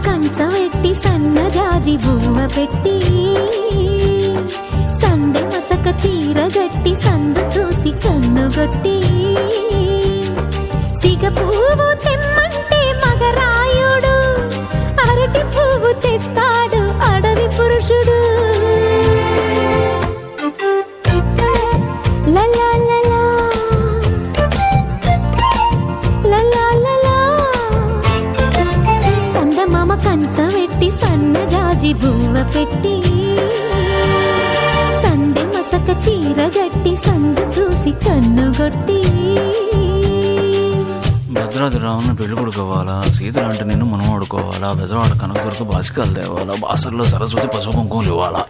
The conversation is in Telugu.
కంచవెట్టి సన్నజాజి బువ్వ పెట్టి సందె మసక చీర గట్టి సందు చూసి కన్నుగొట్టి సిగ పువ్వు తెమ్మంటే మగరాయుడు అరటి పువ్వు తెస్తాడు అడవి పురుషుడు. లలా లలా లలా లలా సందమామ కంచవెట్టి సన్నజాజి బువ్వ పెట్టి సందె మసక చీర గట్టి సందు చూసి కన్నుగొట్టి. భద్రాద్రి రావుని పెళ్లి కొడుకోవాలా, సీతలంటే నేను మనం ఆడుకోవాలా, బెజవాడ కనకదుర్గ బాసికాలు తేవాలా, బాసర్లో సరస్వతి పసుపు కుంకుమలు ఇవ్వాలా.